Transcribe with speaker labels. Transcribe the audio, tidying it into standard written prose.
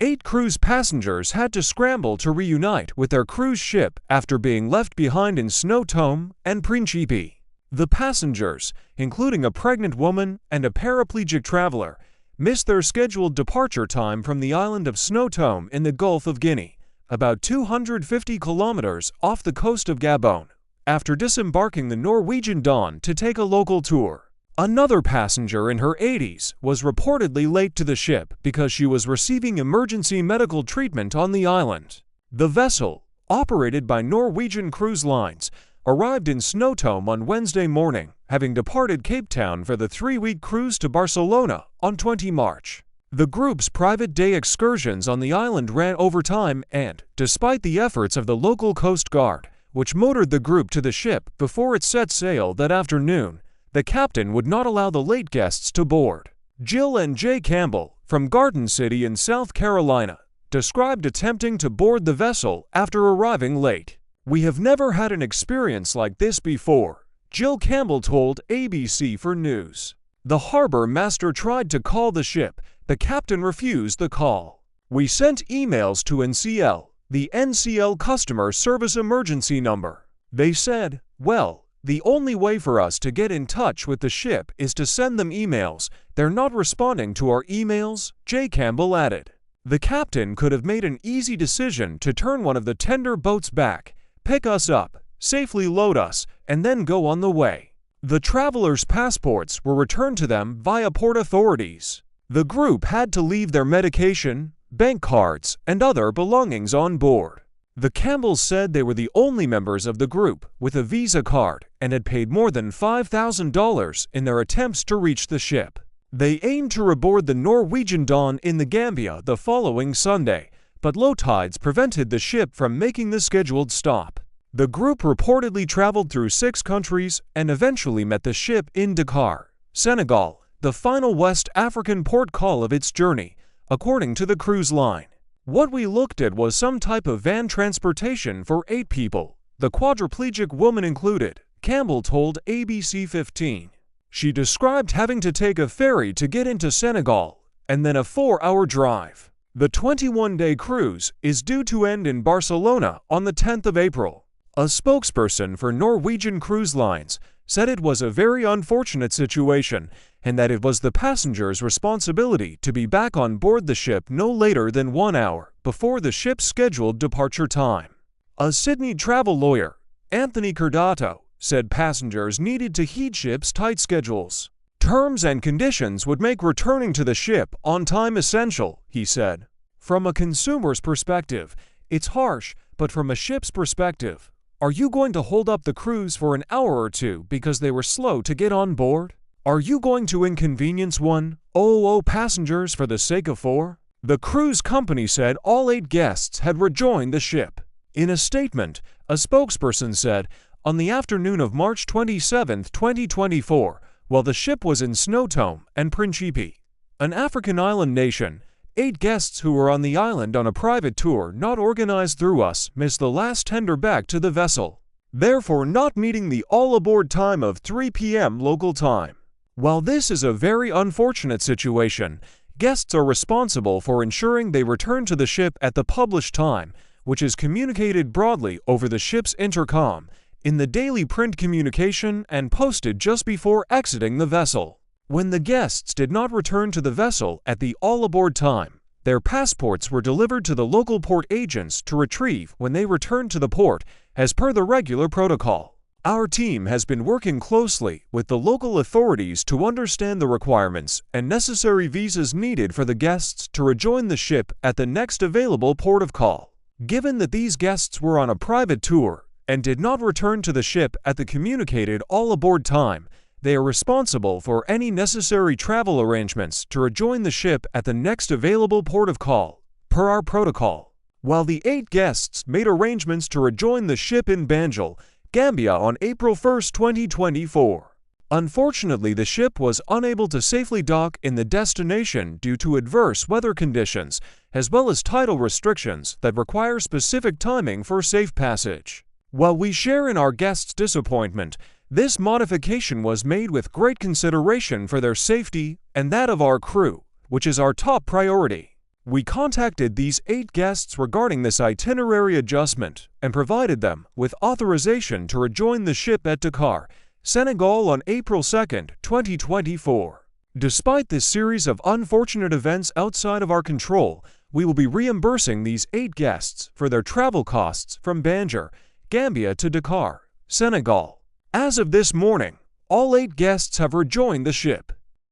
Speaker 1: 8 cruise passengers had to scramble to reunite with their cruise ship after being left behind in São Tomé and Príncipe. The passengers, including a pregnant woman and a paraplegic traveler, missed their scheduled departure time from the island of São Tomé in the Gulf of Guinea, about 250 kilometers off the coast of Gabon, after disembarking the Norwegian Dawn to take a local tour. Another passenger in her 80s was reportedly late to the ship because she was receiving emergency medical treatment on the island. The vessel, operated by Norwegian Cruise Lines, arrived in São Tomé on Wednesday morning, having departed Cape Town for the 3-week cruise to Barcelona on 20 March. The group's private day excursions on the island ran over time and, despite the efforts of the local Coast Guard, which motored the group to the ship before it set sail that afternoon, the captain would not allow the late guests to board. Jill and Jay Campbell, from Garden City in South Carolina, described attempting to board the vessel after arriving late. "We have never had an experience like this before," Jill Campbell told ABC for News. The harbor master tried to call the ship. The captain refused the call. "We sent emails to NCL, the NCL customer service emergency number. They said, well, the only way for us to get in touch with the ship is to send them emails. They're not responding to our emails," Jay Campbell added. The captain could have made an easy decision to turn one of the tender boats back, pick us up, safely load us, and then go on the way. The travelers' passports were returned to them via port authorities. The group had to leave their medication, bank cards, and other belongings on board. The Campbells said they were the only members of the group with a Visa card and had paid more than $5,000 in their attempts to reach the ship. They aimed to reboard the Norwegian Dawn in the Gambia the following Sunday, but low tides prevented the ship from making the scheduled stop. The group reportedly traveled through 6 countries and eventually met the ship in Dakar, Senegal, the final West African port call of its journey, according to the cruise line. "What we looked at was some type of van transportation for 8 people, the quadriplegic woman included," Campbell told ABC 15. She described having to take a ferry to get into Senegal, and then a 4-hour drive. The 21-day cruise is due to end in Barcelona on the 10th of April. A spokesperson for Norwegian Cruise Lines said it was a very unfortunate situation and that it was the passengers' responsibility to be back on board the ship no later than 1 hour before the ship's scheduled departure time. A Sydney travel lawyer, Anthony Cordato, said passengers needed to heed ship's tight schedules. "Terms and conditions would make returning to the ship on time essential," he said. "From a consumer's perspective, it's harsh, but from a ship's perspective, are you going to hold up the cruise for an hour or two because they were slow to get on board? Are you going to inconvenience 100 passengers for the sake of 4? The cruise company said all 8 guests had rejoined the ship. In a statement, a spokesperson said, "On the afternoon of March 27, 2024, while the ship was in São Tomé and Príncipe, an African island nation, 8 guests who were on the island on a private tour not organized through us missed the last tender back to the vessel, therefore not meeting the all-aboard time of 3 p.m. local time. While this is a very unfortunate situation, guests are responsible for ensuring they return to the ship at the published time, which is communicated broadly over the ship's intercom, in the daily print communication and posted just before exiting the vessel. When the guests did not return to the vessel at the all-aboard time, their passports were delivered to the local port agents to retrieve when they returned to the port, as per the regular protocol. Our team has been working closely with the local authorities to understand the requirements and necessary visas needed for the guests to rejoin the ship at the next available port of call. Given that these guests were on a private tour and did not return to the ship at the communicated all-aboard time, they are responsible for any necessary travel arrangements to rejoin the ship at the next available port of call, per our protocol." While the 8 guests made arrangements to rejoin the ship in Banjul, Gambia on April 1, 2024. Unfortunately, the ship was unable to safely dock in the destination due to adverse weather conditions, as well as tidal restrictions that require specific timing for safe passage. While we share in our guests' disappointment, this modification was made with great consideration for their safety and that of our crew, which is our top priority. We contacted these 8 guests regarding this itinerary adjustment and provided them with authorization to rejoin the ship at Dakar, Senegal on April 2, 2024. Despite this series of unfortunate events outside of our control, we will be reimbursing these 8 guests for their travel costs from Banjul, Gambia to Dakar, Senegal. As of this morning, all 8 guests have rejoined the ship.